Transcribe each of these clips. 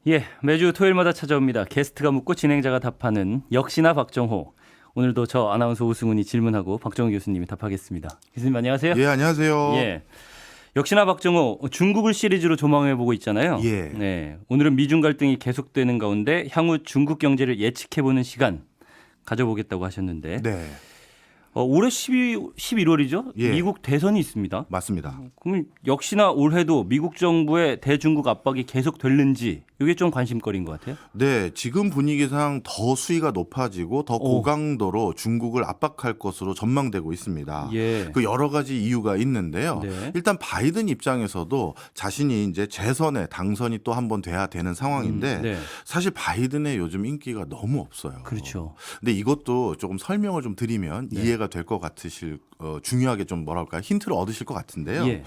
예, 매주 토요일마다 찾아옵니다. 게스트가 묻고 진행자가 답하는 역시나 박정호. 오늘도 저 아나운서 오승훈이 질문하고 박정호 교수님이 답하겠습니다. 교수님 안녕하세요. 예, 안녕하세요. 예, 역시나 박정호 중국을 시리즈로 조망해보고 있잖아요. 예. 네, 오늘은 미중 갈등이 계속되는 가운데 향후 중국 경제를 예측해보는 시간 가져보겠다고 하셨는데 네, 올해 11월이죠? 예. 미국 대선이 있습니다. 맞습니다. 그럼 역시나 올해도 미국 정부의 대중국 압박이 계속 될는지 이게 좀 관심거리인 것 같아요. 네, 지금 분위기상 더 수위가 높아지고 더 고강도로 중국을 압박할 것으로 전망되고 있습니다. 예. 그 여러 가지 이유가 있는데요. 네. 일단 바이든 입장에서도 자신이 이제 재선에 당선이 또 한 번 돼야 되는 상황인데 네. 사실 바이든의 요즘 인기가 너무 없어요. 그렇죠. 근데 이것도 조금 설명을 좀 드리면 네. 이해가 될 것 같으실 중요하게 좀 뭐랄까 힌트를 얻으실 것 같은데요. 예.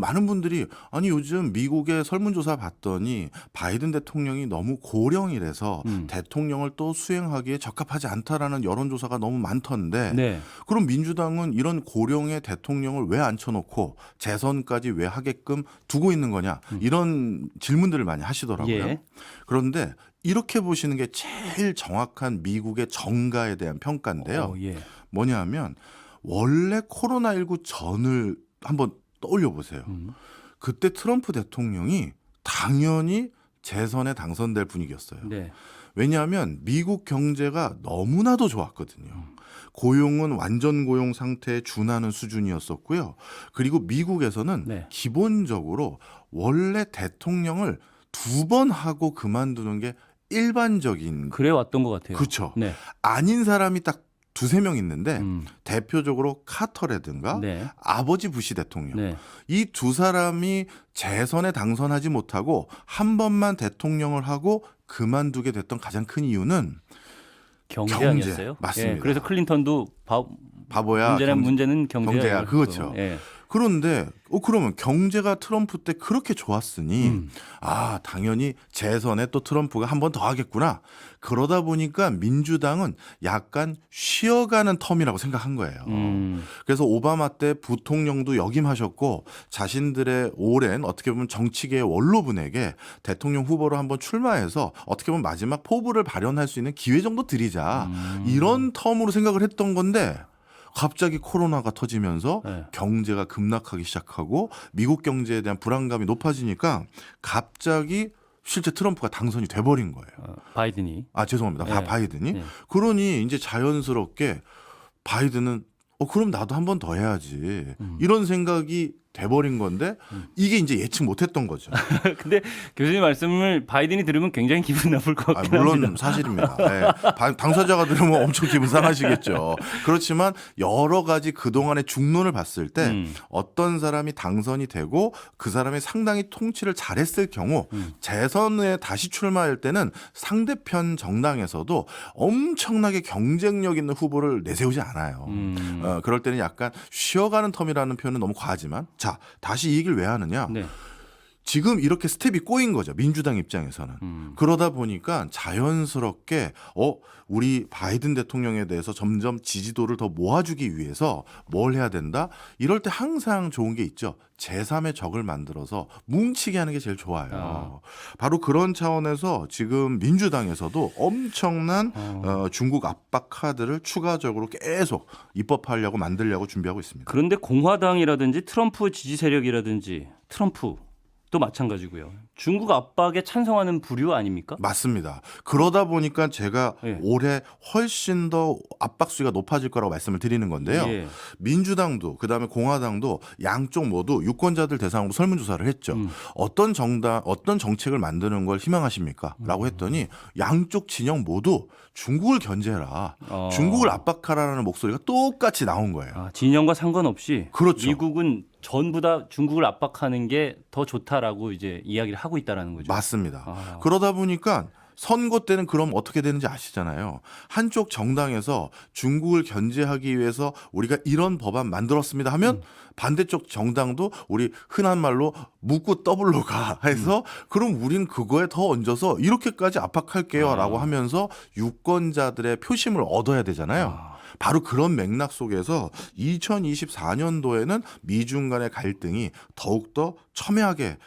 많은 분들이 아니 요즘 미국의 설문조사 봤더니 바이든 대통령이 너무 고령이라서 대통령을 또 수행하기에 적합하지 않다라는 여론조사가 너무 많던데 네. 그럼 민주당은 이런 고령의 대통령을 왜 앉혀놓고 재선까지 왜 하게끔 두고 있는 거냐 이런 질문들을 많이 하시더라고요. 예. 그런데 이렇게 보시는 게 제일 정확한 미국의 정가에 대한 평가인데요. 예. 뭐냐 하면 원래 코로나19 전을 한번 떠올려 보세요. 그때 트럼프 대통령이 당연히 재선에 당선될 분위기였어요. 네. 왜냐하면 미국 경제가 너무나도 좋았거든요. 고용은 완전 고용 상태에 준하는 수준이었었고요. 그리고 미국에서는 네. 기본적으로 원래 대통령을 2번 하고 그만두는 게 일반적인 그래 왔던 것 같아요. 그렇죠. 네. 아닌 사람이 딱 두세 명 있는데 음. 대표적으로 카터라든가 네. 아버지 부시 대통령 네. 이 두 사람이 재선에 당선하지 못하고 한 번만 대통령을 하고 그만두게 됐던 가장 큰 이유는 경제 경제. 아니었어요? 맞습니다. 예. 그래서 클린턴도 바보야 문제는 경제야. 경제야. 그거죠. 예. 그런데 그러면 경제가 트럼프 때 그렇게 좋았으니 당연히 재선에 또 트럼프가 한 번 더 하겠구나. 그러다 보니까 민주당은 약간 쉬어가는 텀이라고 생각한 거예요. 그래서 오바마 때 부통령도 역임하셨고 자신들의 오랜 어떻게 보면 정치계의 원로분에게 대통령 후보로 한번 출마해서 어떻게 보면 마지막 포부를 발현할 수 있는 기회 정도 드리자. 이런 텀으로 생각을 했던 건데 갑자기 코로나가 터지면서 네. 경제가 급락하기 시작하고 미국 경제에 대한 불안감이 높아지니까 갑자기 실제 트럼프가 당선이 돼버린 거예요. 바이든이. 죄송합니다. 네. 바이든이. 네. 그러니 이제 자연스럽게 바이든은 그럼 나도 한 번 더 해야지. 이런 생각이 돼버린 건데 이게 이제 예측 못했던 거죠. 근데 교수님 말씀을 바이든이 들으면 굉장히 기분 나쁠 것 같긴 물론 합니다. 사실입니다. 네. 당사자가 들으면 엄청 기분 상하시겠죠. 그렇지만 여러 가지 그동안의 중론을 봤을 때 어떤 사람이 당선이 되고 그 사람이 상당히 통치를 잘했을 경우 재선에 다시 출마할 때는 상대편 정당에서도 엄청나게 경쟁력 있는 후보를 내세우지 않아요. 그럴 때는 약간 쉬어가는 텀이라는 표현은 너무 과하지만 자, 다시 이 얘기를 왜 하느냐. 네. 지금 이렇게 스텝이 꼬인 거죠. 민주당 입장에서는. 그러다 보니까 자연스럽게 우리 바이든 대통령에 대해서 점점 지지도를 더 모아주기 위해서 뭘 해야 된다? 이럴 때 항상 좋은 게 있죠. 제3의 적을 만들어서 뭉치게 하는 게 제일 좋아요. 바로 그런 차원에서 지금 민주당에서도 엄청난 중국 압박 카드를 추가적으로 계속 입법하려고 만들려고 준비하고 있습니다. 그런데 공화당이라든지 트럼프 지지 세력이라든지 트럼프도 마찬가지고요. 중국 압박에 찬성하는 부류 아닙니까? 맞습니다. 그러다 보니까 제가 예. 올해 훨씬 더 압박 수위가 높아질 거라고 말씀을 드리는 건데요. 예. 민주당도 그다음에 공화당도 양쪽 모두 유권자들 대상으로 설문조사를 했죠. 어떤 정책을 만드는 걸 희망하십니까? 라고 했더니 양쪽 진영 모두 중국을 견제해라. 중국을 압박하라는 목소리가 똑같이 나온 거예요. 진영과 상관없이 그렇죠. 미국은 전부 다 중국을 압박하는 게 더 좋다라고 이제 이야기를 하고 있다라는 거죠. 맞습니다. 그러다 보니까 선거 때는 그럼 어떻게 되는지 아시잖아요. 한쪽 정당에서 중국을 견제하기 위해서 우리가 이런 법안 만들었습니다 하면 반대쪽 정당도 우리 흔한 말로 묻고 더블로 가 해서 그럼 우린 그거에 더 얹어서 이렇게까지 압박할게요 라고 하면서 유권자들의 표심을 얻어야 되잖아요. 바로 그런 맥락 속에서 2024년도에는 미중 간의 갈등이 더욱더 첨예하게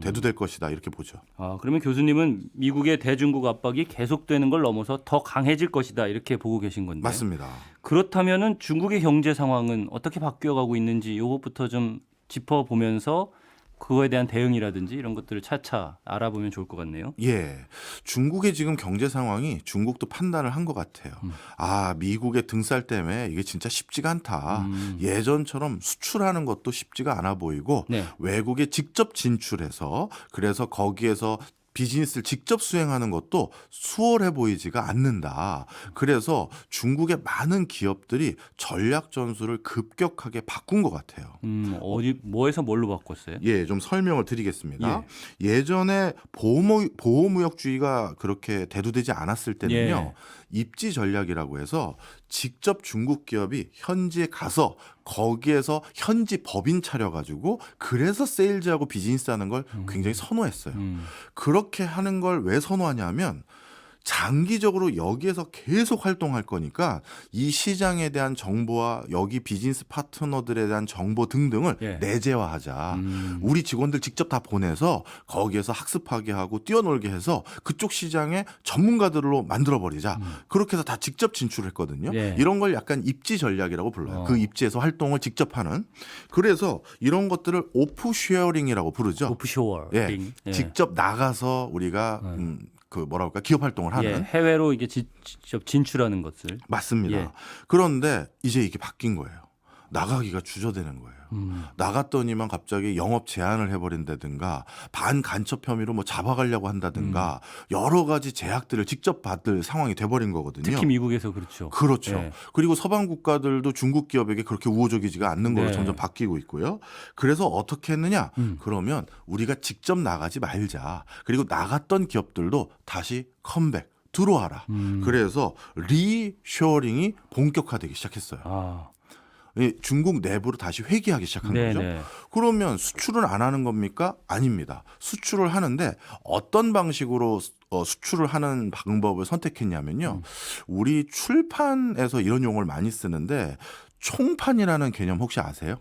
대두될 것이다 이렇게 보죠. 아, 그러면 교수님은 미국의 대중국 압박이 계속되는 걸 넘어서 더 강해질 것이다 이렇게 보고 계신 건데. 맞습니다. 그렇다면은 중국의 경제 상황은 어떻게 바뀌어가고 있는지 이것부터 좀 짚어보면서 그거에 대한 대응이라든지 이런 것들을 차차 알아보면 좋을 것 같네요. 예. 중국의 지금 경제 상황이 중국도 판단을 한 것 같아요. 아, 미국의 등살 때문에 이게 진짜 쉽지가 않다. 예전처럼 수출하는 것도 쉽지가 않아 보이고 네. 외국에 직접 진출해서 그래서 거기에서 비즈니스를 직접 수행하는 것도 수월해 보이지가 않는다. 그래서 중국의 많은 기업들이 전략 전술을 급격하게 바꾼 것 같아요. 어디 뭐에서 뭘로 바꿨어요? 예, 좀 설명을 드리겠습니다. 예전에 보호무역주의가 그렇게 대두되지 않았을 때는요. 입지 전략이라고 해서 직접 중국 기업이 현지에 가서 거기에서 현지 법인 차려가지고 그래서 세일즈하고 비즈니스하는 걸 굉장히 선호했어요. 그렇게 하는 걸 왜 선호하냐면 장기적으로 여기에서 계속 활동할 거니까 이 시장에 대한 정보와 여기 비즈니스 파트너들에 대한 정보 등등을 내재화하자. 우리 직원들 직접 다 보내서 거기에서 학습하게 하고 뛰어놀게 해서 그쪽 시장의 전문가들로 만들어버리자. 그렇게 해서 다 직접 진출했거든요. 이런 걸 약간 입지 전략이라고 불러요. 그 입지에서 활동을 직접 하는. 그래서 이런 것들을 오프쉐어링이라고 부르죠. 오프쇼어링. 직접 나가서 우리가 기업 활동을 하는 해외로 이게 직접 진출하는 것을. 맞습니다. 그런데 이제 이게 바뀐 거예요. 나가기가 주저되는 거예요. 나갔더니만 갑자기 영업 제한을 해버린다든가 반간첩 혐의로 뭐 잡아가려고 한다든가 여러 가지 제약들을 직접 받을 상황이 돼버린 거거든요. 특히 미국에서 그렇죠. 그렇죠. 그리고 서방 국가들도 중국 기업에게 그렇게 우호적이지가 않는 걸로 점점 바뀌고 있고요. 그래서 어떻게 했느냐? 그러면 우리가 직접 나가지 말자. 그리고 나갔던 기업들도 다시 컴백. 들어와라. 그래서 리쇼어링이 본격화되기 시작했어요. 중국 내부로 다시 회귀하기 시작한 거죠. 그러면 수출은 안 하는 겁니까? 아닙니다. 수출을 하는데 어떤 방식으로 수출을 하는 방법을 선택했냐면요. 우리 출판에서 이런 용어를 많이 쓰는데 총판이라는 개념 혹시 아세요?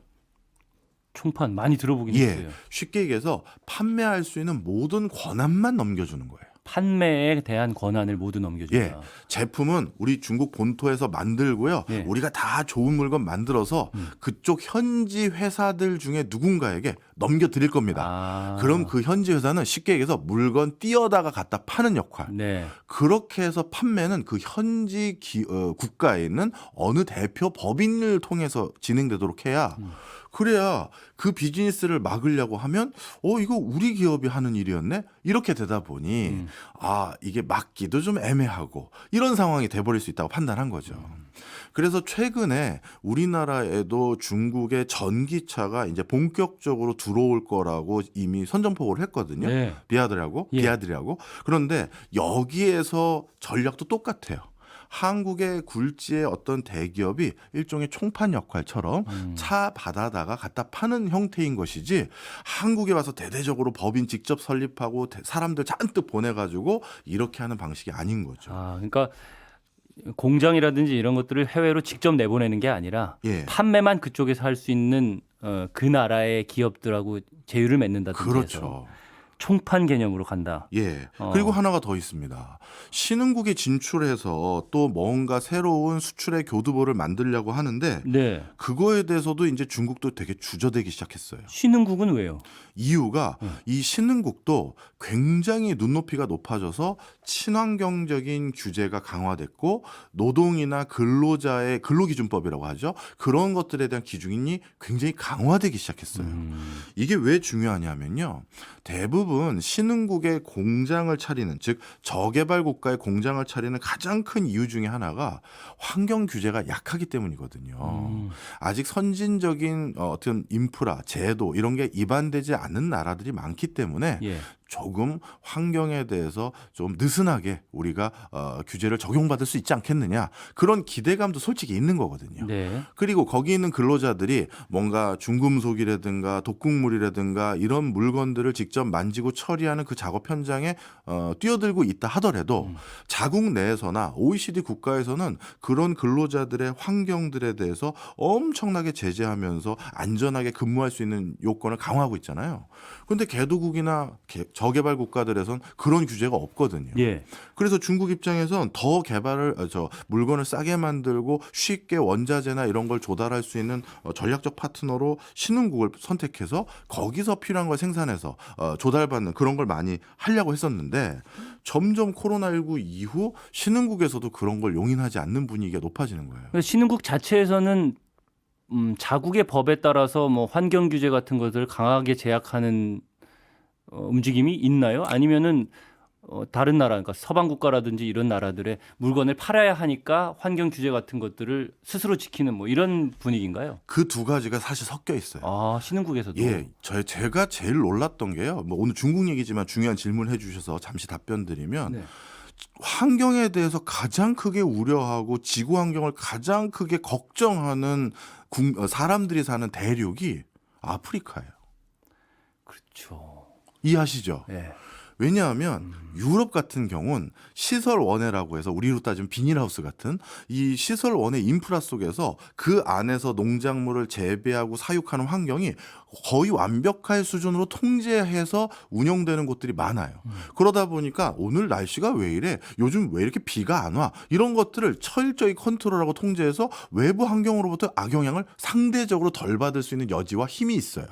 총판 많이 들어보긴 했어요. 쉽게 얘기해서 판매할 수 있는 모든 권한만 넘겨주는 거예요. 판매에 대한 권한을 모두 넘겨준다. 제품은 우리 중국 본토에서 만들고요. 우리가 다 좋은 물건 만들어서 그쪽 현지 회사들 중에 누군가에게 넘겨드릴 겁니다. 그럼 그 현지 회사는 쉽게 얘기해서 물건 띄어다가 갖다 파는 역할. 그렇게 해서 판매는 그 현지 국가에 있는 어느 대표 법인을 통해서 진행되도록 해야 그래야 그 비즈니스를 막으려고 하면 이거 우리 기업이 하는 일이었네 이렇게 되다 보니 이게 막기도 좀 애매하고 이런 상황이 돼버릴 수 있다고 판단한 거죠. 그래서 최근에 우리나라에도 중국의 전기차가 이제 본격적으로 들어올 거라고 이미 선전포고를 했거든요. 비아드라고. 그런데 여기에서 전략도 똑같아요. 한국의 굴지의 어떤 대기업이 일종의 총판 역할처럼 차 받아다가 갖다 파는 형태인 것이지 한국에 와서 대대적으로 법인 직접 설립하고 사람들 잔뜩 보내가지고 이렇게 하는 방식이 아닌 거죠. 그러니까 공장이라든지 이런 것들을 해외로 직접 내보내는 게 아니라 판매만 그쪽에서 할 수 있는 그 나라의 기업들하고 제휴를 맺는다든지 해서 총판 개념으로 간다. 그리고 하나가 더 있습니다. 신흥국에 진출해서 또 뭔가 새로운 수출의 교두보를 만들려고 하는데 그거에 대해서도 이제 중국도 되게 주저되기 시작했어요. 신흥국은 왜요? 이유가 이 신흥국도 굉장히 눈높이가 높아져서 친환경적인 규제가 강화됐고 노동이나 근로자의 근로기준법이라고 하죠. 그런 것들에 대한 기준이 굉장히 강화되기 시작했어요. 이게 왜 중요하냐면요. 대부분 신흥국의 공장을 차리는 즉 저개발 국가의 공장을 차리는 가장 큰 이유 중에 하나가 환경 규제가 약하기 때문이거든요. 아직 선진적인 어떤 인프라, 제도 이런 게 입안되지 않는 나라들이 많기 때문에 조금 환경에 대해서 좀 느슨하게 우리가 규제를 적용받을 수 있지 않겠느냐 그런 기대감도 솔직히 있는 거거든요. 네. 그리고 거기 있는 근로자들이 뭔가 중금속이라든가 독극물이라든가 이런 물건들을 직접 만지고 처리하는 그 작업 현장에 뛰어들고 있다 하더라도 자국 내에서나 OECD 국가에서는 그런 근로자들의 환경들에 대해서 엄청나게 제재하면서 안전하게 근무할 수 있는 요건을 강화하고 있잖아요. 그런데 개도국이나 저개발 국가들에선 그런 규제가 없거든요. 예. 그래서 중국 입장에선 더 물건을 싸게 만들고 쉽게 원자재나 이런 걸 조달할 수 있는 전략적 파트너로 신흥국을 선택해서 거기서 필요한 걸 생산해서 조달받는 그런 걸 많이 하려고 했었는데 점점 코로나19 이후 신흥국에서도 그런 걸 용인하지 않는 분위기가 높아지는 거예요. 그러니까 신흥국 자체에서는 자국의 법에 따라서 뭐 환경 규제 같은 것들을 강하게 제약하는 움직임이 있나요? 아니면은 다른 나라, 그러니까 서방 국가라든지 이런 나라들의 물건을 팔아야 하니까 환경 규제 같은 것들을 스스로 지키는 뭐 이런 분위기인가요? 그 두 가지가 사실 섞여 있어요. 아, 신흥국에서도. 예, 제가 제일 놀랐던 게요. 뭐 오늘 중국 얘기지만 중요한 질문 해주셔서 잠시 답변 드리면 네. 환경에 대해서 가장 크게 우려하고 지구 환경을 가장 크게 걱정하는 사람들이 사는 대륙이 아프리카예요. 그렇죠. 이해하시죠? 예. 왜냐하면 유럽 같은 경우는 시설원해라고 해서 우리로 따지면 비닐하우스 같은 이 시설원의 인프라 속에서 그 안에서 농작물을 재배하고 사육하는 환경이 거의 완벽할 수준으로 통제해서 운영되는 곳들이 많아요. 그러다 보니까 오늘 날씨가 왜 이래? 요즘 왜 이렇게 비가 안 와? 이런 것들을 철저히 컨트롤하고 통제해서 외부 환경으로부터 악영향을 상대적으로 덜 받을 수 있는 여지와 힘이 있어요.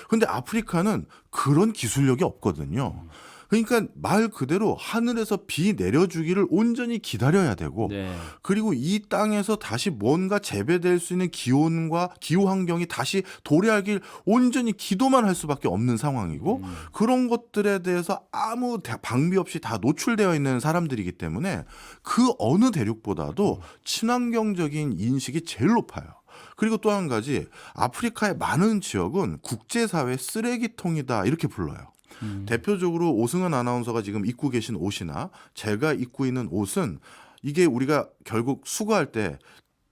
근데 아프리카는 그런 기술력이 없거든요. 그러니까 말 그대로 하늘에서 비 내려주기를 온전히 기다려야 되고 네. 그리고 이 땅에서 다시 뭔가 재배될 수 있는 기온과 기후 환경이 다시 도래하길 온전히 기도만 할 수밖에 없는 상황이고 그런 것들에 대해서 아무 방비 없이 다 노출되어 있는 사람들이기 때문에 그 어느 대륙보다도 친환경적인 인식이 제일 높아요. 그리고 또 한 가지 아프리카의 많은 지역은 국제사회 쓰레기통이다 이렇게 불러요. 대표적으로 오승은 아나운서가 지금 입고 계신 옷이나 제가 입고 있는 옷은 이게 우리가 결국 수거할 때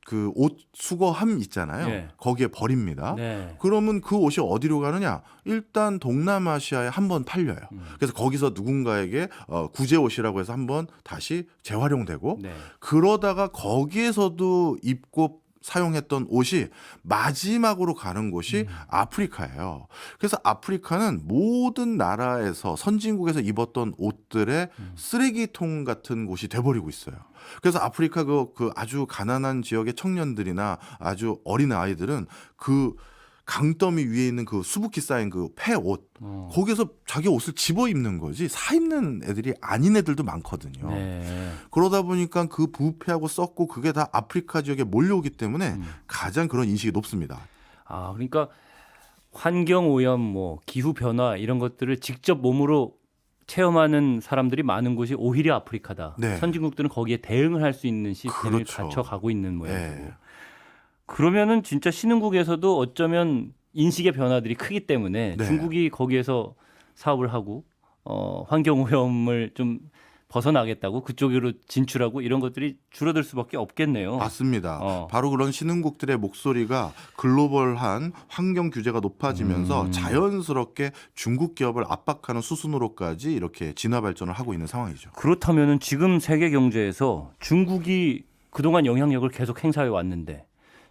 그 옷 수거함 있잖아요. 네. 거기에 버립니다. 네. 그러면 그 옷이 어디로 가느냐? 일단 동남아시아에 한번 팔려요. 그래서 거기서 누군가에게 구제 옷이라고 해서 한번 다시 재활용되고 네. 그러다가 거기에서도 입고 사용했던 옷이 마지막으로 가는 곳이 아프리카예요. 그래서 아프리카는 모든 나라에서 선진국에서 입었던 옷들의 쓰레기통 같은 곳이 돼버리고 있어요. 그래서 아프리카 그 아주 가난한 지역의 청년들이나 아주 어린 아이들은 그 강더미 위에 있는 그 수북히 쌓인 그 폐옷 거기서 자기 옷을 집어 입는 거지 사 입는 애들이 아닌 애들도 많거든요. 네. 그러다 보니까 그 부패하고 썩고 그게 다 아프리카 지역에 몰려오기 때문에 가장 그런 인식이 높습니다. 아, 그러니까 환경 오염, 뭐 기후 변화 이런 것들을 직접 몸으로 체험하는 사람들이 많은 곳이 오히려 아프리카다. 네. 선진국들은 거기에 대응을 할 수 있는 시스템을 그렇죠. 갖춰가고 있는 모양이고. 네. 그러면은 진짜 신흥국에서도 어쩌면 인식의 변화들이 크기 때문에 네. 중국이 거기에서 사업을 하고 환경 오염을 좀 벗어나겠다고 그쪽으로 진출하고 이런 것들이 줄어들 수밖에 없겠네요. 맞습니다. 바로 그런 신흥국들의 목소리가 글로벌한 환경 규제가 높아지면서 자연스럽게 중국 기업을 압박하는 수순으로까지 이렇게 진화 발전을 하고 있는 상황이죠. 그렇다면은 지금 세계 경제에서 중국이 그동안 영향력을 계속 행사해 왔는데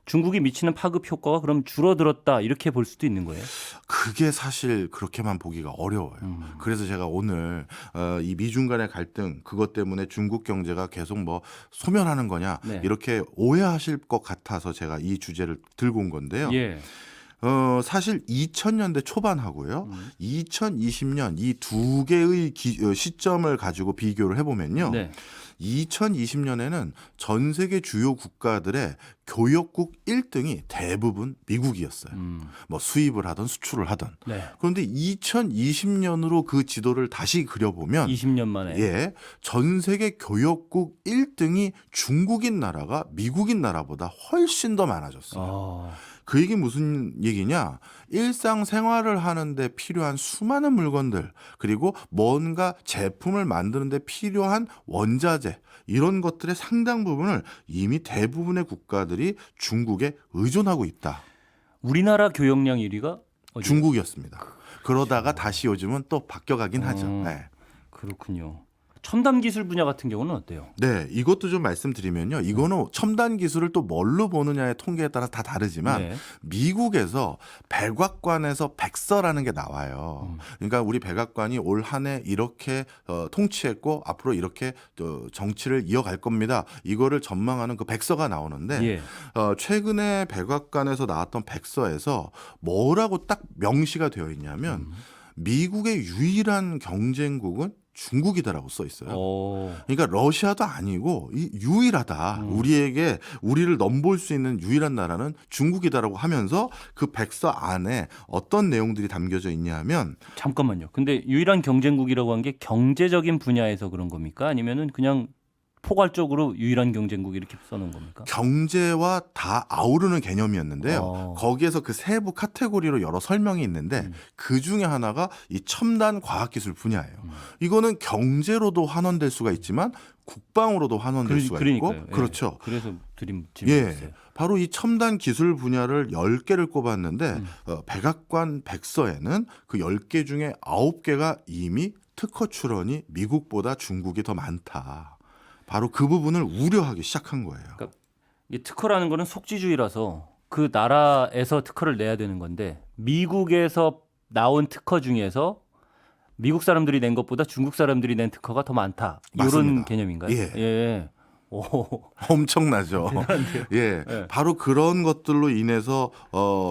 중국이 미치는 파급 효과가 그럼 줄어들었다 이렇게 볼 수도 있는 거예요? 그게 사실 그렇게만 보기가 어려워요. 그래서 제가 오늘 이 미중 간의 갈등 그것 때문에 중국 경제가 계속 뭐 소멸하는 거냐 네. 이렇게 오해하실 것 같아서 제가 이 주제를 들고 온 건데요. 예. 사실 2000년대 초반하고요. 2020년 이 두 개의 시점을 가지고 비교를 해보면요. 네. 2020년에는 전 세계 주요 국가들의 교역국 1등이 대부분 미국이었어요. 뭐 수입을 하든 수출을 하든. 네. 그런데 2020년으로 그 지도를 다시 그려보면 20년 만에. 예, 전 세계 교역국 1등이 중국인 나라가 미국인 나라보다 훨씬 더 많아졌어요. 그 얘기 무슨 얘기냐? 일상생활을 하는데 필요한 수많은 물건들, 그리고 뭔가 제품을 만드는데 필요한 원자재, 이런 것들의 상당 부분을 이미 대부분의 국가들이 중국에 의존하고 있다. 우리나라 교역량 1위가 중국이었습니다. 그러다가 다시 요즘은 또 바뀌어가긴 하죠. 네. 그렇군요. 첨단 기술 분야 같은 경우는 어때요? 네, 이것도 좀 말씀드리면요. 이거는 첨단 기술을 또 뭘로 보느냐의 통계에 따라 다 다르지만 네. 미국에서 백악관에서 백서라는 게 나와요. 그러니까 우리 백악관이 올 한 해 이렇게 통치했고 앞으로 이렇게 정치를 이어갈 겁니다. 이거를 전망하는 그 백서가 나오는데 예. 최근에 백악관에서 나왔던 백서에서 뭐라고 딱 명시가 되어 있냐면 미국의 유일한 경쟁국은 중국이다라고 써 있어요. 그러니까 러시아도 아니고 유일하다. 우리를 넘볼 수 있는 유일한 나라는 중국이다라고 하면서 그 백서 안에 어떤 내용들이 담겨져 있냐면 잠깐만요. 근데 유일한 경쟁국이라고 한 게 경제적인 분야에서 그런 겁니까? 아니면은 그냥 포괄적으로 유일한 경쟁국 이렇게 써놓은 겁니까? 경제와 다 아우르는 개념이었는데요. 거기에서 그 세부 카테고리로 여러 설명이 있는데 그 중에 하나가 이 첨단 과학기술 분야예요. 이거는 경제로도 환원될 수가 있지만 국방으로도 환원될 수가 있고 그렇죠. 그래서 드린 질문이었어요. 바로 이 첨단 기술 분야를 10개를 꼽았는데 백악관 백서에는 그 10개 중에 9개가 이미 특허 출원이 미국보다 중국이 더 많다. 바로 그 부분을 우려하기 시작한 거예요. 그러니까 이 특허라는 거는 속지주의라서 그 나라에서 특허를 내야 되는 건데 미국에서 나온 특허 중에서 미국 사람들이 낸 것보다 중국 사람들이 낸 특허가 더 많다. 맞습니다. 이런 개념인가요? 예. 엄청나죠. 예, 바로 그런 것들로 인해서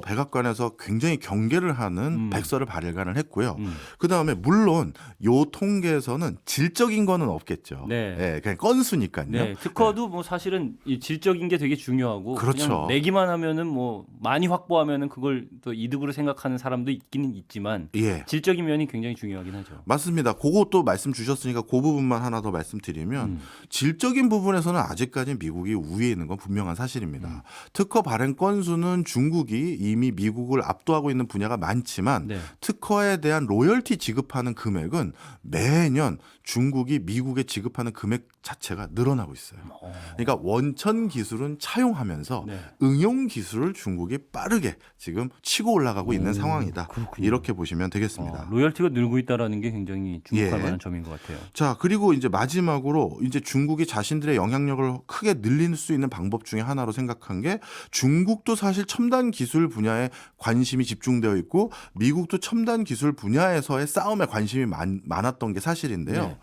백악관에서 굉장히 경계를 하는 백서를 발간을 했고요. 그 다음에 물론 요 통계에서는 질적인 거는 없겠죠. 네. 예, 그냥 건수니까요. 네, 특허도 뭐 사실은 이 질적인 게 되게 중요하고 그렇죠. 그냥 내기만 하면은 뭐 많이 확보하면은 그걸 또 이득으로 생각하는 사람도 있기는 있지만 질적인 면이 굉장히 중요하긴 하죠. 맞습니다. 그것도 말씀 주셨으니까 그 부분만 하나 더 말씀드리면 질적인 부분에서는 아직까지 미국이 우위에 있는 건 분명한 사실입니다. 특허 발행 건수는 중국이 이미 미국을 압도하고 있는 분야가 많지만 특허에 대한 로열티 지급하는 금액은 매년 중국이 미국에 지급하는 금액 자체가 늘어나고 있어요. 그러니까 원천 기술은 차용하면서 응용 기술을 중국이 빠르게 지금 치고 올라가고 있는 상황이다. 그렇군요. 이렇게 보시면 되겠습니다. 로열티가 늘고 있다라는 게 굉장히 주목할 만한 점인 것 같아요. 자, 그리고 이제 마지막으로 이제 중국이 자신들의 영향력을 크게 늘릴 수 있는 방법 중에 하나로 생각한 게 중국도 사실 첨단 기술 분야에 관심이 집중되어 있고 미국도 첨단 기술 분야에서의 싸움에 관심이 많았던 게 사실인데요.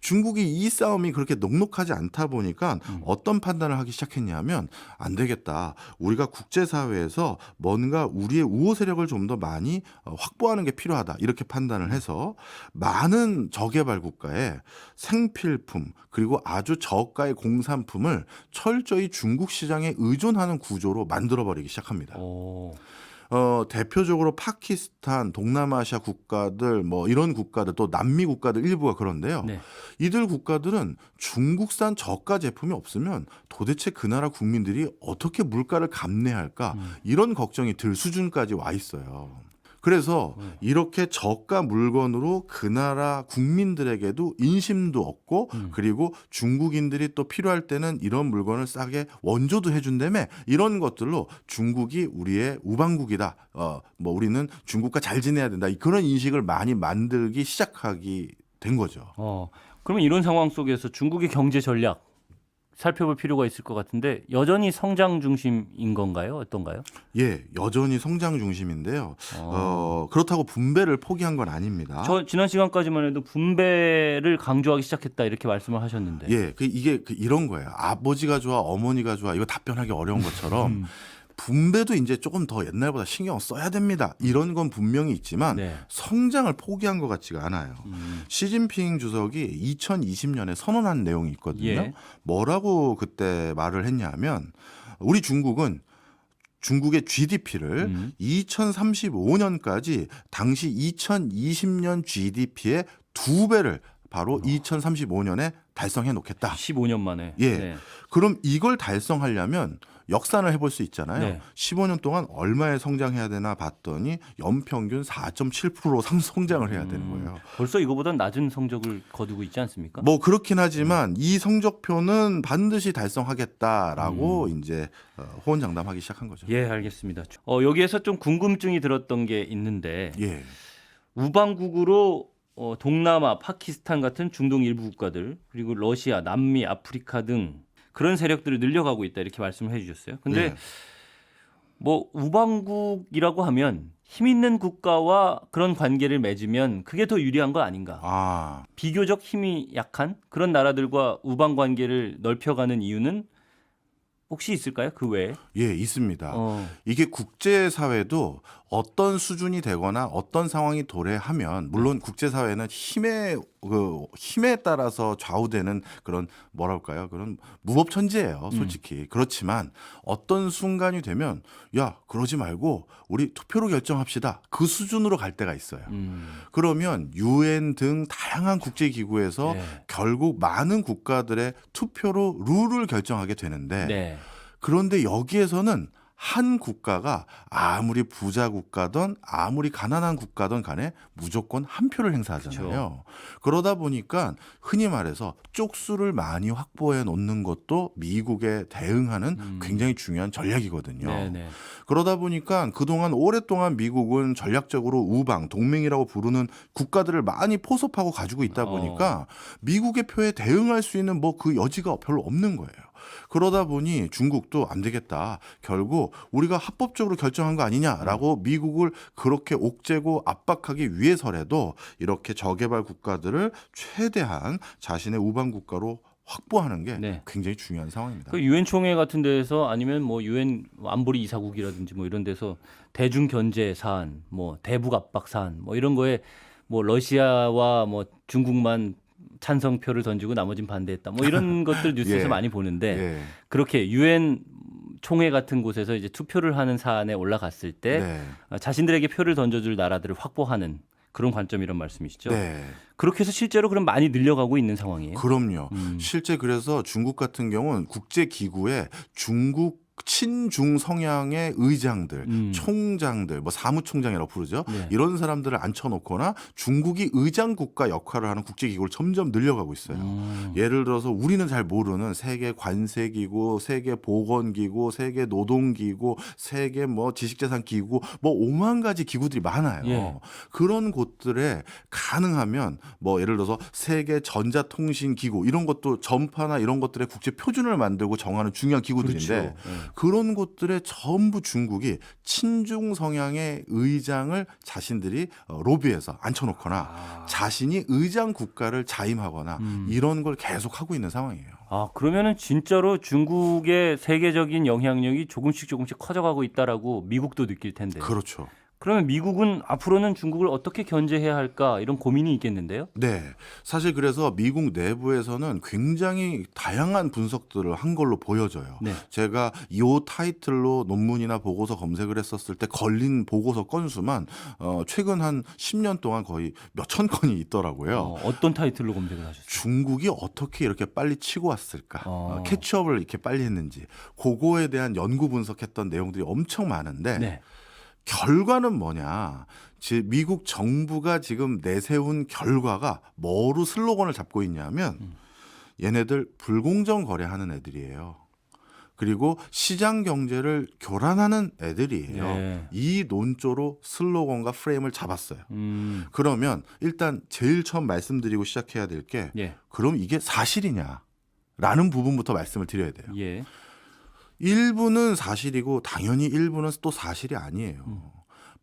중국이 이 싸움이 그렇게 녹록하지 않다 보니까 어떤 판단을 하기 시작했냐면 안 되겠다. 우리가 국제사회에서 뭔가 우리의 우호 세력을 좀 더 많이 확보하는 게 필요하다. 이렇게 판단을 해서 많은 저개발 국가의 생필품 그리고 아주 저가의 공산품을 철저히 중국 시장에 의존하는 구조로 만들어버리기 시작합니다. 대표적으로 파키스탄, 동남아시아 국가들, 뭐 이런 국가들, 또 남미 국가들 일부가 그런데요. 이들 국가들은 중국산 저가 제품이 없으면 도대체 그 나라 국민들이 어떻게 물가를 감내할까 이런 걱정이 들 수준까지 와 있어요. 그래서 이렇게 저가 물건으로 그 나라 국민들에게도 인심도 얻고 그리고 중국인들이 또 필요할 때는 이런 물건을 싸게 원조도 해준다며 이런 것들로 중국이 우리의 우방국이다. 뭐 우리는 중국과 잘 지내야 된다. 그런 인식을 많이 만들기 시작하게 된 거죠. 그러면 이런 상황 속에서 중국의 경제 전략 살펴볼 필요가 있을 것 같은데 여전히 성장 중심인 건가요? 어떤가요? 예, 여전히 성장 중심인데요. 그렇다고 분배를 포기한 건 아닙니다. 저 지난 시간까지만 해도 분배를 강조하기 시작했다 이렇게 말씀을 하셨는데. 예, 이게 이런 거예요. 아버지가 좋아, 어머니가 좋아. 이거 답변하기 어려운 것처럼 분배도 이제 조금 더 옛날보다 신경 써야 됩니다. 이런 건 분명히 있지만 성장을 포기한 것 같지가 않아요. 시진핑 주석이 2020년에 선언한 내용이 있거든요. 뭐라고 그때 말을 했냐면 우리 중국은 중국의 GDP를 2035년까지 당시 2020년 GDP의 2배를 바로 2035년에 달성해 놓겠다. 15년 만에. 예. 네. 그럼 이걸 달성하려면 역산을 해볼 수 있잖아요. 네. 15년 동안 얼마에 성장해야 되나 봤더니 연평균 4.7% 성장을 해야 되는 거예요. 벌써 이거보단 낮은 성적을 거두고 있지 않습니까? 뭐 그렇긴 하지만 이 성적표는 반드시 달성하겠다라고 이제 호언장담하기 시작한 거죠. 예, 알겠습니다. 여기에서 좀 궁금증이 들었던 게 있는데 예. 우방국으로 동남아, 파키스탄 같은 중동 일부 국가들 그리고 러시아, 남미, 아프리카 등 그런 세력들이 늘려가고 있다 이렇게 말씀을 해주셨어요. 근데 예. 뭐 우방국이라고 하면 힘 있는 국가와 그런 관계를 맺으면 그게 더 유리한 거 아닌가? 아, 비교적 힘이 약한 그런 나라들과 우방 관계를 넓혀가는 이유는 혹시 있을까요? 그 외에? 예, 있습니다. 이게 국제사회도 어떤 수준이 되거나 어떤 상황이 도래하면 물론 국제사회는 힘에 따라서 좌우되는 그런 뭐랄까요? 그런 무법천지예요, 솔직히. 그렇지만 어떤 순간이 되면 야, 그러지 말고 우리 투표로 결정합시다. 그 수준으로 갈 때가 있어요. 그러면 UN 등 다양한 국제기구에서 네. 결국 많은 국가들의 투표로 룰을 결정하게 되는데 네. 그런데 여기에서는 한 국가가 아무리 부자 국가든 아무리 가난한 국가든 간에 무조건 한 표를 행사하잖아요. 그렇죠. 그러다 보니까 흔히 말해서 쪽수를 많이 확보해 놓는 것도 미국에 대응하는 굉장히 중요한 전략이거든요. 네네. 그러다 보니까 그동안 오랫동안 미국은 전략적으로 우방, 동맹이라고 부르는 국가들을 많이 포섭하고 가지고 있다 보니까 미국의 표에 대응할 수 있는 뭐 그 여지가 별로 없는 거예요. 그러다 보니 중국도 안 되겠다. 결국 우리가 합법적으로 결정한 거 아니냐라고 미국을 그렇게 옥죄고 압박하기 위해서라도 이렇게 저개발 국가들을 최대한 자신의 우방 국가로 확보하는 게 네. 굉장히 중요한 상황입니다. 그 유엔 총회 같은 데에서 아니면 뭐 유엔 안보리 이사국이라든지 뭐 이런 데서 대중 견제 사안, 뭐 대북 압박 사안, 뭐 이런 거에 뭐 러시아와 뭐 중국만 찬성표를 던지고 나머진 반대했다. 뭐 이런 것들 뉴스에서 예. 많이 보는데 예. 그렇게 유엔 총회 같은 곳에서 이제 투표를 하는 사안에 올라갔을 때 네. 자신들에게 표를 던져줄 나라들을 확보하는 그런 관점이란 말씀이시죠. 네. 그렇게 해서 실제로 그럼 많이 늘려가고 있는 상황이에요. 그럼요. 실제 그래서 중국 같은 경우는 국제기구에 중국 친중 성향의 의장들, 총장들, 뭐 사무총장이라고 부르죠. 네. 이런 사람들을 앉혀놓거나 중국이 의장 국가 역할을 하는 국제기구를 점점 늘려가고 있어요. 예를 들어서 우리는 잘 모르는 세계 관세기구, 세계 보건기구, 세계 노동기구, 세계 뭐 지식재산기구, 뭐 5만 가지 기구들이 많아요. 예. 그런 곳들에 가능하면 뭐 예를 들어서 세계 전자통신기구 이런 것도 전파나 이런 것들의 국제 표준을 만들고 정하는 중요한 기구들인데 그렇죠. 그런 곳들에 전부 중국이 친중 성향의 의장을 자신들이 로비해서 앉혀놓거나 자신이 의장 국가를 자임하거나 이런 걸 계속 하고 있는 상황이에요. 아, 그러면은 진짜로 중국의 세계적인 영향력이 조금씩 커져가고 있다라고 미국도 느낄 텐데. 그렇죠. 그러면 미국은 앞으로는 중국을 어떻게 견제해야 할까 이런 고민이 있겠는데요? 네. 사실 그래서 미국 내부에서는 굉장히 다양한 분석들을 한 걸로 보여져요. 네. 제가 이 타이틀로 논문이나 보고서 검색을 했었을 때 걸린 보고서 건수만 최근 한 10년 동안 거의 몇천 건이 있더라고요. 어떤 타이틀로 검색을 하셨어요? 중국이 어떻게 이렇게 빨리 치고 왔을까? 캐치업을 이렇게 빨리 했는지 그거에 대한 연구 분석했던 내용들이 엄청 많은데 네. 결과는 뭐냐? 미국 정부가 지금 내세운 결과가 뭐로 슬로건을 잡고 있냐면 얘네들 불공정 거래하는 애들이에요. 그리고 시장 경제를 교란하는 애들이에요. 네. 이 논조로 슬로건과 프레임을 잡았어요. 그러면 일단 제일 처음 말씀드리고 시작해야 될 게 예. 그럼 이게 사실이냐? 라는 부분부터 말씀을 드려야 돼요. 예. 일부는 사실이고 당연히 일부는 또 사실이 아니에요.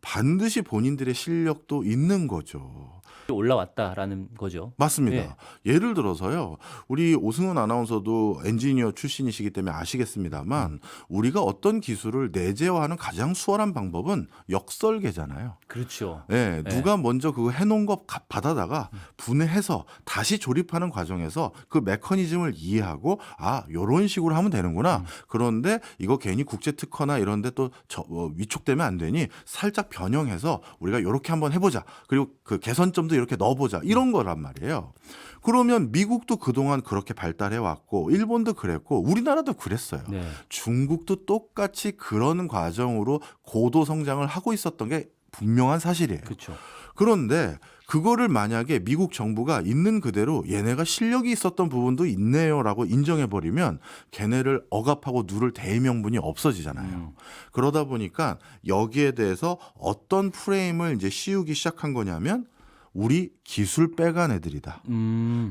반드시 본인들의 실력도 있는 거죠. 올라왔다라는 거죠. 맞습니다. 예. 예를 들어서요. 우리 오승훈 아나운서도 엔지니어 출신이시기 때문에 아시겠습니다만 우리가 어떤 기술을 내재화하는 가장 수월한 방법은 역설계잖아요. 그렇죠. 네, 누가 먼저 그거 해놓은 거 받아다가 분해해서 다시 조립하는 과정에서 그 메커니즘을 이해하고 아 이런 식으로 하면 되는구나. 그런데 이거 괜히 국제 특허나 이런 데 또 위촉되면 안 되니 살짝 변형해서 우리가 이렇게 한번 해보자. 그리고 그 개선점 좀 더 이렇게 넣어보자 이런 거란 말이에요. 그러면 미국도 그동안 그렇게 발달해 왔고 일본도 그랬고 우리나라도 그랬어요. 네. 중국도 똑같이 그런 과정으로 고도 성장을 하고 있었던 게 분명한 사실이에요. 그렇죠. 그런데 그거를 만약에 미국 정부가 있는 그대로 얘네가 실력이 있었던 부분도 있네요라고 인정해버리면 걔네를 억압하고 누를 대의명분이 없어지잖아요. 그러다 보니까 여기에 대해서 어떤 프레임을 이제 씌우기 시작한 거냐면 우리 기술 빼간 애들이다.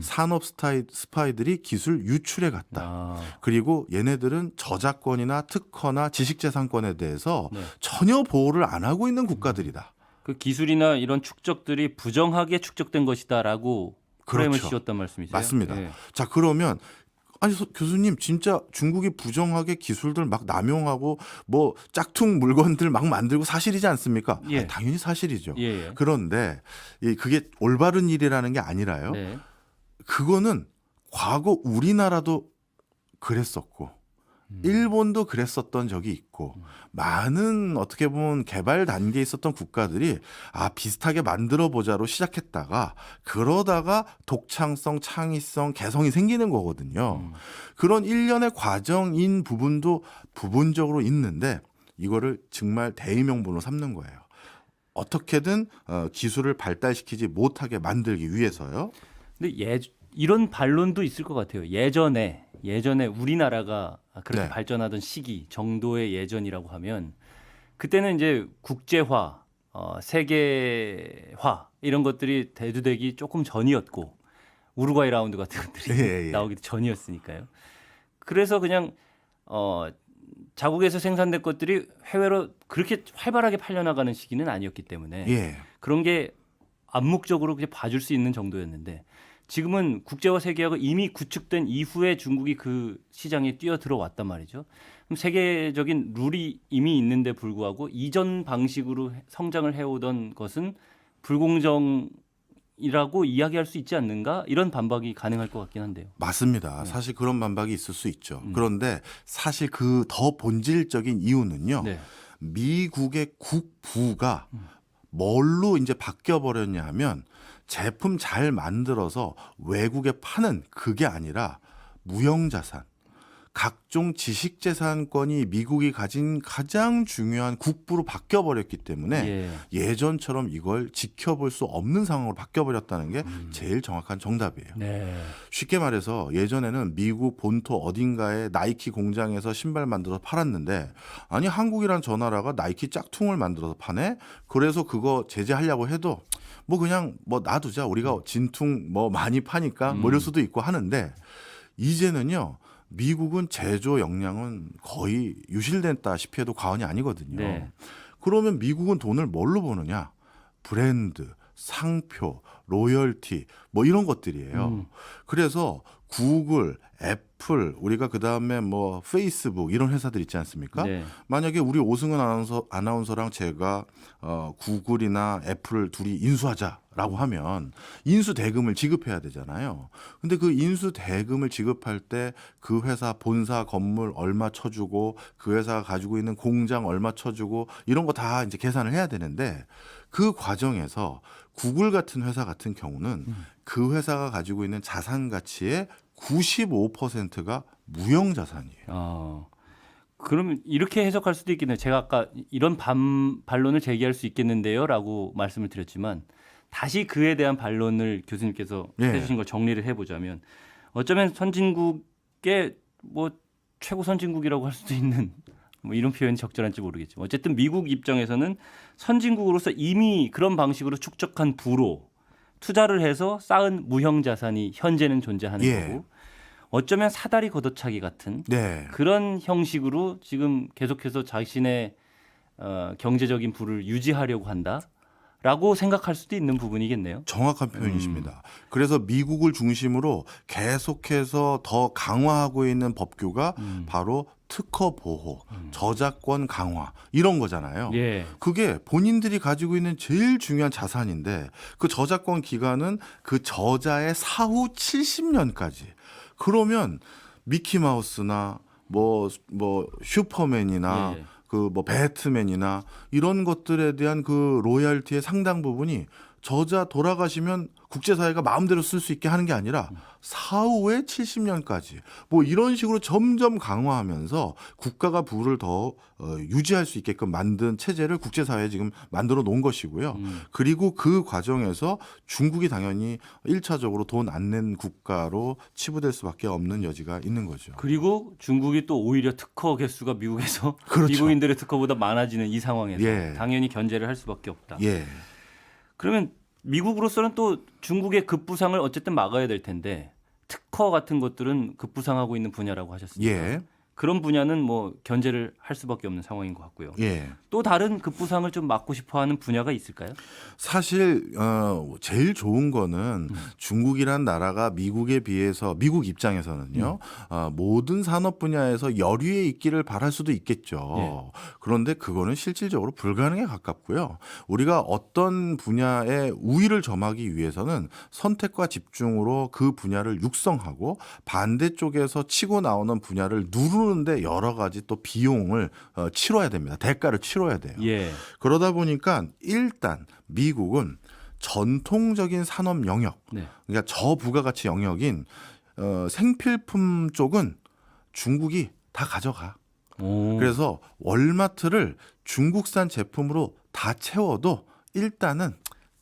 산업 스파이들이 기술 유출해 갔다. 그리고 얘네들은 저작권이나 특허나 지식재산권에 대해서 네. 전혀 보호를 안 하고 있는 국가들이다. 그 기술이나 이런 축적들이 부정하게 축적된 것이다라고 프레임을 그렇죠. 씌웠단 말씀이세요? 맞습니다. 네. 자, 그러면 아니 교수님 진짜 중국이 부정하게 기술들 막 남용하고 뭐 짝퉁 물건들 막 만들고 사실이지 않습니까? 예. 아니, 당연히 사실이죠. 예. 그런데 그게 올바른 일이라는 게 아니라요. 네. 그거는 과거 우리나라도 그랬었고 일본도 그랬었던 적이 있고 많은 어떻게 보면 개발 단계에 있었던 국가들이 비슷하게 만들어 보자로 시작했다가 그러다가 독창성, 창의성, 개성이 생기는 거거든요. 그런 일련의 과정인 부분도 부분적으로 있는데 이거를 정말 대의명분으로 삼는 거예요. 어떻게든 기술을 발달시키지 못하게 만들기 위해서요. 근데 이런 반론도 있을 것 같아요. 예전에 우리나라가 그렇게 네. 발전하던 시기 정도의 예전이라고 하면 그때는 이제 국제화, 세계화 이런 것들이 대두되기 조금 전이었고 우루과이 라운드 같은 것들이 나오기 전이었으니까요. 그래서 그냥 자국에서 생산된 것들이 해외로 그렇게 활발하게 팔려나가는 시기는 아니었기 때문에 그런 게 암묵적으로 그냥 봐줄 수 있는 정도였는데 지금은 국제화 세계화가 이미 구축된 이후에 중국이 그 시장에 뛰어들어왔단 말이죠. 그럼 세계적인 룰이 이미 있는데 불구하고 이전 방식으로 성장을 해오던 것은 불공정이라고 이야기할 수 있지 않는가? 이런 반박이 가능할 것 같긴 한데요. 맞습니다. 사실 그런 반박이 있을 수 있죠. 그런데 사실 그 더 본질적인 이유는요. 네. 미국의 국부가 뭘로 이제 바뀌어 버렸냐 하면 제품 잘 만들어서 외국에 파는 그게 아니라 무형자산, 각종 지식재산권이 미국이 가진 가장 중요한 국부로 바뀌어버렸기 때문에 예전처럼 이걸 지켜볼 수 없는 상황으로 바뀌어버렸다는 게 제일 정확한 정답이에요. 네. 쉽게 말해서 예전에는 미국 본토 어딘가에 나이키 공장에서 신발 만들어서 팔았는데 아니 한국이란 저 나라가 나이키 짝퉁을 만들어서 파네? 그래서 그거 제재하려고 해도 뭐 그냥 뭐 놔두자 우리가 진퉁 뭐 많이 파니까 뭐 이럴 수도 있고 하는데 이제는요 미국은 제조 역량은 거의 유실됐다시피 해도 과언이 아니거든요. 네. 그러면 미국은 돈을 뭘로 버느냐? 브랜드, 상표, 로열티 뭐 이런 것들이에요. 그래서 구글, 애플, 우리가 그다음에 뭐 페이스북 이런 회사들 있지 않습니까? 네. 만약에 우리 오승은 아나운서랑 제가 구글이나 애플을 둘이 인수하자라고 하면 인수 대금을 지급해야 되잖아요. 근데 그 인수 대금을 지급할 때 그 회사 본사 건물 얼마 쳐주고 그 회사가 가지고 있는 공장 얼마 쳐주고 이런 거 다 이제 계산을 해야 되는데 그 과정에서 구글 같은 회사 같은 경우는 그 회사가 가지고 있는 자산 가치의 95%가 무형 자산이에요. 그러면 이렇게 해석할 수도 있겠네요. 제가 아까 이런 반론을 제기할 수 있겠는데요라고 말씀을 드렸지만 다시 그에 대한 반론을 교수님께서 해주신 걸 정리를 해보자면 어쩌면 선진국의 뭐 최고 선진국이라고 할 수도 있는 뭐 이런 표현이 적절한지 모르겠지만 어쨌든 미국 입장에서는 선진국으로서 이미 그런 방식으로 축적한 부로 투자를 해서 쌓은 무형 자산이 현재는 존재하는 거고 어쩌면 사다리 걷어차기 같은 그런 형식으로 지금 계속해서 자신의 경제적인 부를 유지하려고 한다라고 생각할 수도 있는 부분이겠네요. 정확한 표현이십니다. 그래서 미국을 중심으로 계속해서 더 강화하고 있는 법규가 바로 특허 보호, 저작권 강화 이런 거잖아요. 그게 본인들이 가지고 있는 제일 중요한 자산인데 그 저작권 기간은 그 저자의 사후 70년까지. 그러면 미키마우스나 뭐 슈퍼맨이나 그 뭐 배트맨이나 이런 것들에 대한 그 로열티의 상당 부분이 저자 돌아가시면 국제사회가 마음대로 쓸 수 있게 하는 게 아니라 사후에 70년까지 뭐 이런 식으로 점점 강화하면서 국가가 부를 더 유지할 수 있게끔 만든 체제를 국제사회에 지금 만들어 놓은 것이고요. 그리고 그 과정에서 중국이 당연히 1차적으로 돈 안 낸 국가로 치부될 수밖에 없는 여지가 있는 거죠. 그리고 중국이 또 오히려 특허 개수가 미국에서 그렇죠. 미국인들의 특허보다 많아지는 이 상황에서 예. 당연히 견제를 할 수밖에 없다. 예. 그러면 미국으로서는 또 중국의 급부상을 어쨌든 막아야 될 텐데 특허 같은 것들은 급부상하고 있는 분야라고 하셨습니다. 예. 그런 분야는 뭐 견제를 할 수밖에 없는 상황인 것 같고요. 예. 또 다른 급부상을 좀 막고 싶어하는 분야가 있을까요? 사실 제일 좋은 거는 중국이란 나라가 미국에 비해서 미국 입장에서는요 모든 산업 분야에서 열위에 있기를 바랄 수도 있겠죠. 예. 그런데 그거는 실질적으로 불가능에 가깝고요. 우리가 어떤 분야에 우위를 점하기 위해서는 선택과 집중으로 그 분야를 육성하고 반대쪽에서 치고 나오는 분야를 누르는데 여러 가지 또 비용을 치러야 됩니다. 대가를 치러야 돼요. 예. 그러다 보니까 일단 미국은 전통적인 산업 영역, 네. 그러니까 저부가가치 영역인 생필품 쪽은 중국이 다 가져가. 오. 그래서 월마트를 중국산 제품으로 다 채워도 일단은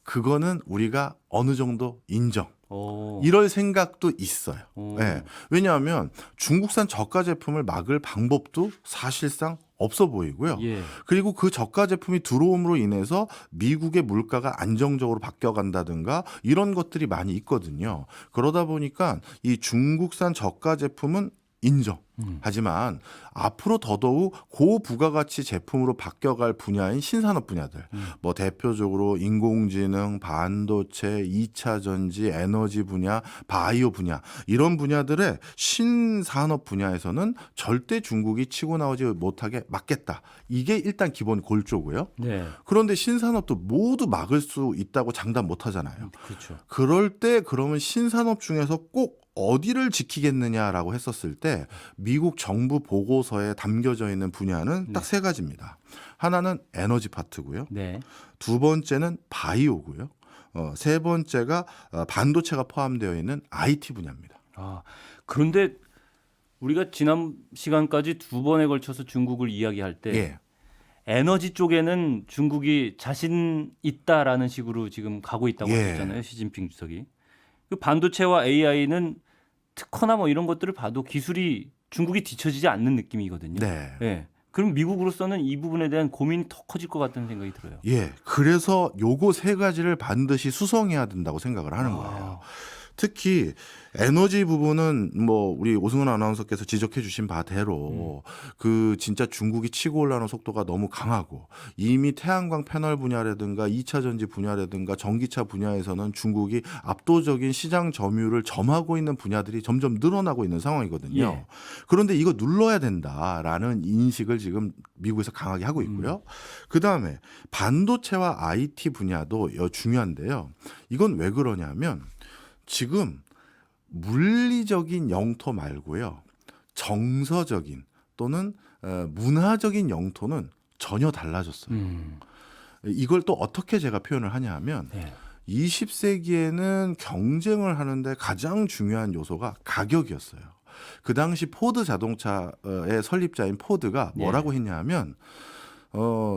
그거는 우리가 어느 정도 인정. 오. 이럴 생각도 있어요. 오. 네. 왜냐하면 중국산 저가 제품을 막을 방법도 사실상 없어 보이고요. 예. 그리고 그 저가 제품이 들어옴으로 인해서 미국의 물가가 안정적으로 바뀌어간다든가 이런 것들이 많이 있거든요. 그러다 보니까 이 중국산 저가 제품은 인정. 하지만 앞으로 더더욱 고부가가치 제품으로 바뀌어갈 분야인 신산업 분야들, 뭐 대표적으로 인공지능, 반도체, 2차 전지, 에너지 분야, 바이오 분야 이런 분야들의 신산업 분야에서는 절대 중국이 치고 나오지 못하게 막겠다. 이게 일단 기본 골조고요. 네. 그런데 신산업도 모두 막을 수 있다고 장담 못 하잖아요. 그렇죠. 그럴 때 그러면 신산업 중에서 꼭 어디를 지키겠느냐라고 했었을 때 미국 정부 보고서에 담겨져 있는 분야는 딱 세 가지입니다. 하나는 에너지 파트고요. 네. 두 번째는 바이오고요. 세 번째가 반도체가 포함되어 있는 IT 분야입니다. 아, 그런데 우리가 지난 시간까지 두 번에 걸쳐서 중국을 이야기할 때 예. 에너지 쪽에는 중국이 자신 있다라는 식으로 지금 가고 있다고 예. 하셨잖아요. 시진핑 주석이. 그 반도체와 AI는 특허나 뭐 이런 것들을 봐도 기술이 중국이 뒤처지지 않는 느낌이거든요. 네. 예. 그럼 미국으로서는 이 부분에 대한 고민이 더 커질 것 같다는 생각이 들어요. 예. 그래서 요거 세 가지를 반드시 수성해야 된다고 생각을 하는 거예요. 특히 에너지 부분은 뭐 우리 오승훈 아나운서께서 지적해 주신 바대로 그 진짜 중국이 치고 올라오는 속도가 너무 강하고 이미 태양광 패널 분야라든가 2차 전지 분야라든가 전기차 분야에서는 중국이 압도적인 시장 점유율을 점하고 있는 분야들이 점점 늘어나고 있는 상황이거든요. 예. 그런데 이거 눌러야 된다라는 인식을 지금 미국에서 강하게 하고 있고요. 그다음에 반도체와 IT 분야도 중요한데요. 이건 왜 그러냐면 지금 물리적인 영토 말고요. 정서적인 또는 문화적인 영토는 전혀 달라졌어요. 이걸 또 어떻게 제가 표현을 하냐 하면 네. 20세기에는 경쟁을 하는데 가장 중요한 요소가 가격이었어요. 그 당시 포드 자동차의 설립자인 포드가 뭐라고 했냐 하면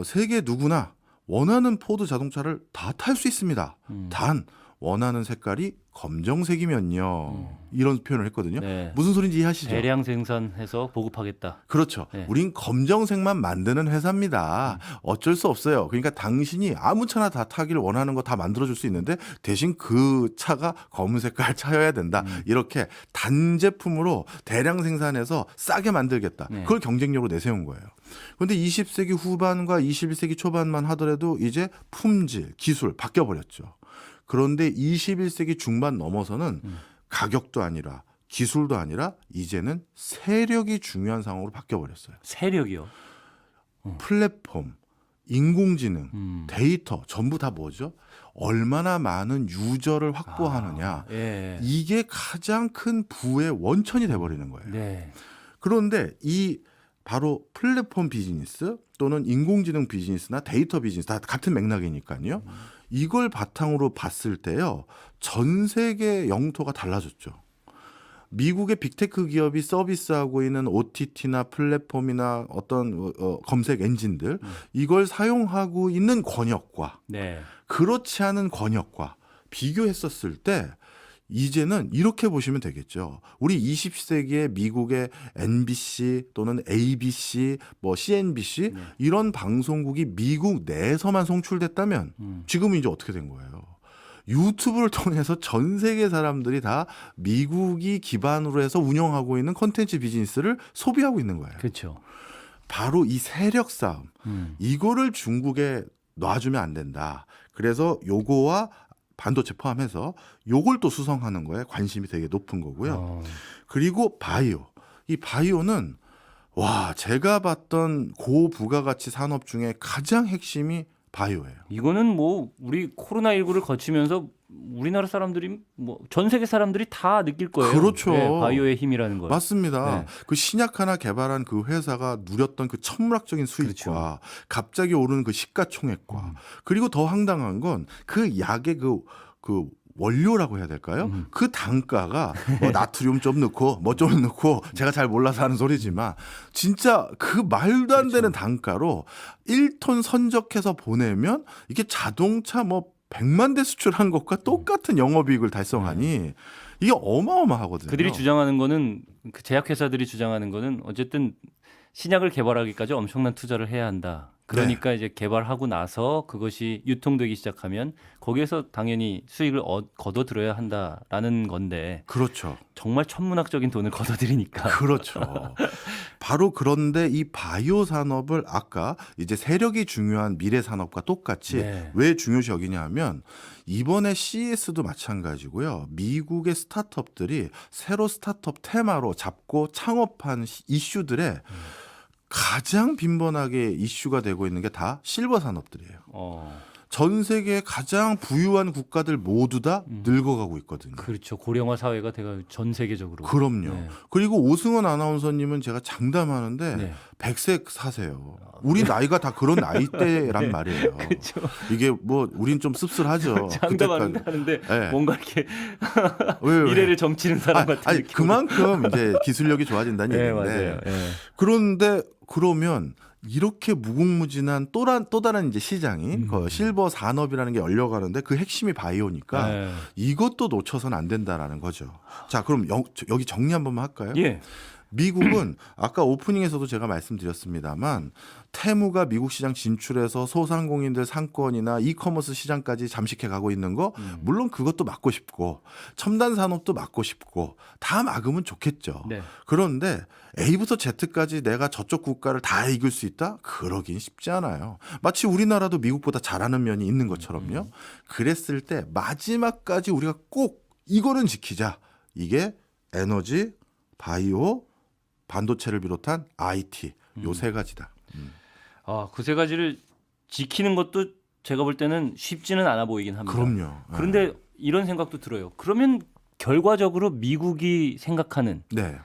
세계 누구나 원하는 포드 자동차를 다 탈 수 있습니다. 단 원하는 색깔이 검정색이면요. 이런 표현을 했거든요. 네. 무슨 소리인지 이해하시죠? 대량 생산해서 보급하겠다. 그렇죠. 네. 우린 검정색만 만드는 회사입니다. 어쩔 수 없어요. 그러니까 당신이 아무 차나 다 타기를 원하는 거 다 만들어줄 수 있는데 대신 그 차가 검은 색깔 차여야 된다. 이렇게 단제품으로 대량 생산해서 싸게 만들겠다. 네. 그걸 경쟁력으로 내세운 거예요. 그런데 20세기 후반과 21세기 초반만 하더라도 이제 품질, 기술 바뀌어버렸죠. 그런데 21세기 중반 넘어서는 가격도 아니라 기술도 아니라 이제는 세력이 중요한 상황으로 바뀌어버렸어요. 세력이요. 플랫폼, 인공지능, 데이터 전부 다 뭐죠? 얼마나 많은 유저를 확보하느냐. 예. 이게 가장 큰 부의 원천이 돼버리는 거예요. 네. 그런데 이 바로 플랫폼 비즈니스 또는 인공지능 비즈니스나 데이터 비즈니스 다 같은 맥락이니까요. 이걸 바탕으로 봤을 때요. 전 세계 영토가 달라졌죠. 미국의 빅테크 기업이 서비스하고 있는 OTT나 플랫폼이나 어떤 검색 엔진들 이걸 사용하고 있는 권역과 네. 그렇지 않은 권역과 비교했었을 때 이제는 이렇게 보시면 되겠죠. 우리 20세기에 미국의 NBC 또는 ABC, 뭐 CNBC 이런 방송국이 미국 내에서만 송출됐다면 지금은 이제 어떻게 된 거예요? 유튜브를 통해서 전 세계 사람들이 다 미국이 기반으로 해서 운영하고 있는 콘텐츠 비즈니스를 소비하고 있는 거예요. 그렇죠. 바로 이 세력 싸움, 이거를 중국에 놔주면 안 된다. 그래서 요거와 반도체 포함해서 요걸 또 수성하는 거에 관심이 되게 높은 거고요. 그리고 바이오. 이 바이오는 와, 제가 봤던 고부가가치 산업 중에 가장 핵심이 바이오예요. 이거는 뭐 우리 코로나19를 거치면서 우리나라 사람들이 뭐 전 세계 사람들이 다 느낄 거예요. 그렇죠. 네, 바이오의 힘이라는 걸. 맞습니다. 네. 그 신약 하나 개발한 그 회사가 누렸던 그 천문학적인 수익과 그렇죠. 갑자기 오르는 그 시가총액과 그리고 더 황당한 건 그 약의 그 원료라고 해야 될까요? 그 단가가 뭐 나트륨 좀 넣고 뭐 좀 넣고 제가 잘 몰라서 하는 소리지만 진짜 그 말도 안 되는 단가로 1톤 선적해서 보내면 이게 자동차 뭐 100만 대 수출한 것과 똑같은 영업이익을 달성하니 이게 어마어마하거든요. 그들이 주장하는 거는 그 제약회사들이 주장하는 거는 어쨌든 신약을 개발하기까지 엄청난 투자를 해야 한다. 그러니까 이제 개발하고 나서 그것이 유통되기 시작하면 거기에서 당연히 수익을 거둬들여야 한다라는 건데 그렇죠. 정말 천문학적인 돈을 거둬들이니까. 그렇죠. 바로 그런데 이 바이오 산업을 아까 이제 세력이 중요한 미래 산업과 똑같이 왜 중요시 여기냐면 이번에 CES도 마찬가지고요. 미국의 스타트업들이 새로 스타트업 테마로 잡고 창업한 이슈들에 가장 빈번하게 이슈가 되고 있는 게 다 실버 산업들이에요. 전 세계 가장 부유한 국가들 모두 다 늙어가고 있거든요. 그렇죠. 고령화 사회가 되가 전 세계적으로. 그럼요. 네. 그리고 오승원 아나운서님은 제가 장담하는데 네. 100세 사세요. 우리 나이가 다 그런 나이대란 말이에요. 그렇죠. 이게 뭐 우린 좀 씁쓸하죠. 장담 하는데 네. 뭔가 이렇게 왜? 미래를 점치는 사람 같은 아니, 느낌. 그만큼 이제 기술력이 좋아진다는 네, 얘기인데. 맞아요. 네. 그런데 그러면 이렇게 무궁무진한 또 다른 이제 시장이 그 실버 산업이라는 게 열려가는데 그 핵심이 바이오니까 네. 이것도 놓쳐서는 안 된다라는 거죠. 자, 그럼 여기 정리 한 번만 할까요? 예. 미국은 아까 오프닝에서도 제가 말씀드렸습니다만 테무가 미국 시장 진출해서 소상공인들 상권이나 이커머스 시장까지 잠식해 가고 있는 거 물론 그것도 막고 싶고 첨단 산업도 막고 싶고 다 막으면 좋겠죠. 네. 그런데 A부터 Z까지 내가 저쪽 국가를 다 이길 수 있다? 그러긴 쉽지 않아요. 마치 우리나라도 미국보다 잘하는 면이 있는 것처럼요. 그랬을 때 마지막까지 우리가 꼭 이거는 지키자. 이게 에너지, 바이오, 반도체를 비롯한 IT 요 세 가지다. 아, 그 세 가지를 지키는 것도 제가 볼 때는 쉽지는 않아 보이긴 합니다. 그럼요. 그런데 이런 생각도 들어요. 그러면 결과적으로 미국이 생각하는 네.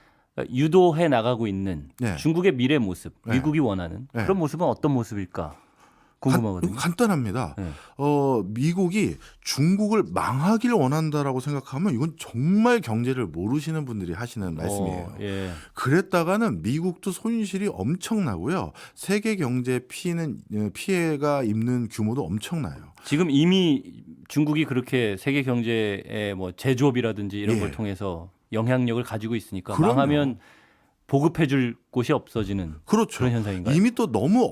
유도해 나가고 있는 네. 중국의 미래 모습, 네. 미국이 원하는 네. 그런 모습은 어떤 모습일까 궁금하거든요. 간단합니다. 네. 미국이 중국을 망하길 원한다라고 생각하면 이건 정말 경제를 모르시는 분들이 하시는 말씀이에요. 예. 그랬다가는 미국도 손실이 엄청나고요. 세계 경제 피해가 입는 규모도 엄청나요. 지금 이미 중국이 그렇게 세계 경제의 뭐 제조업이라든지 이런 예. 걸 통해서 영향력을 가지고 있으니까 그럼요. 망하면 보급해줄 곳이 없어지는 그렇죠. 그런 현상인가요? 이미 또 너무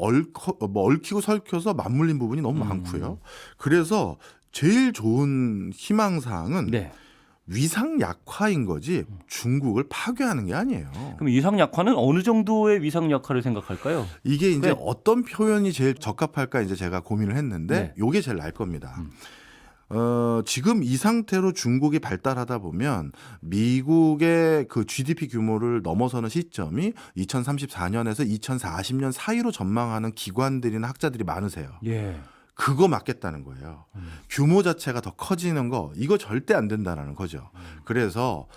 얽히고 설켜서 맞물린 부분이 너무 많고요. 그래서 제일 좋은 희망사항은 네. 위상 약화인 거지 중국을 파괴하는 게 아니에요. 그럼 위상 약화는 어느 정도의 위상 약화를 생각할까요? 이게 이제 네. 어떤 표현이 제일 적합할까 이제 제가 고민을 했는데 네. 요게 제일 나을 겁니다. 지금 이 상태로 중국이 발달하다 보면 미국의 그 GDP 규모를 넘어서는 시점이 2034년에서 2040년 사이로 전망하는 기관들이나 학자들이 많으세요. 예. 그거 맞겠다는 거예요. 규모 자체가 더 커지는 거 이거 절대 안 된다라는 거죠. 그래서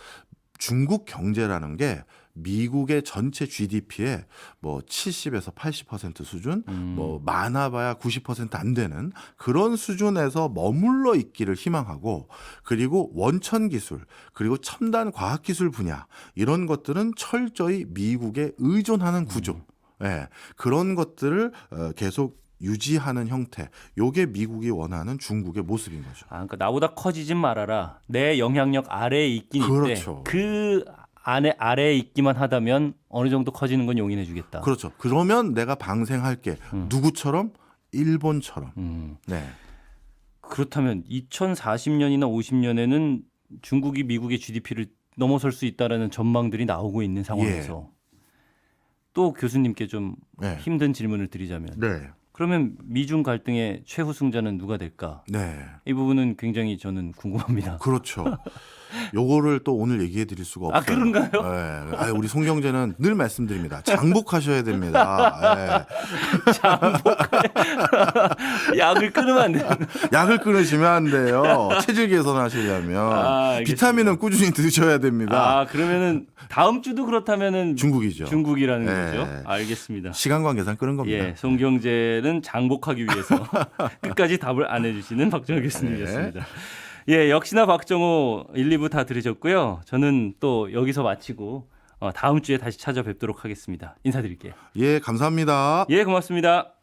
중국 경제라는 게 미국의 전체 GDP의 뭐 70에서 80% 수준, 뭐 많아봐야 90%안 되는 그런 수준에서 머물러 있기를 희망하고, 그리고 원천 기술, 그리고 첨단 과학 기술 분야 이런 것들은 철저히 미국에 의존하는 구조. 예, 그런 것들을 계속 유지하는 형태. 요게 미국이 원하는 중국의 모습인 거죠. 그러니까 나보다 커지진 말아라. 내 영향력 아래에 있긴 그렇죠. 있대. 그 안에 아래에 있기만 하다면 어느 정도 커지는 건 용인해 주겠다. 그렇죠. 그러면 내가 방생할게. 누구처럼? 일본처럼. 네. 그렇다면 2040년이나 50년에는 중국이 미국의 GDP를 넘어설 수 있다라는 전망들이 나오고 있는 상황에서 또 교수님께 좀 힘든 질문을 드리자면 네. 그러면 미중 갈등의 최후 승자는 누가 될까? 네. 이 부분은 굉장히 저는 궁금합니다. 그렇죠. 요거를 또 오늘 얘기해 드릴 수가 없어요. 그런가요? 네. 우리 송 경제는 늘 말씀드립니다. 장복하셔야 됩니다. 약을 끊으면 안 돼요. 약을 끊으시면 안 돼요. 체질 개선하시려면 비타민은 꾸준히 드셔야 됩니다. 그러면은 다음 주도 그렇다면은 중국이죠. 중국이라는 거죠. 알겠습니다. 시간 관계상 끄는 겁니다. 예, 송 경제는 장복하기 위해서 끝까지 답을 안 해주시는 박정호 교수님이었습니다. 예, 역시나 박정호 1, 2부 다 들으셨고요. 저는 또 여기서 마치고 다음 주에 다시 찾아뵙도록 하겠습니다. 인사드릴게요. 예, 감사합니다. 예, 고맙습니다.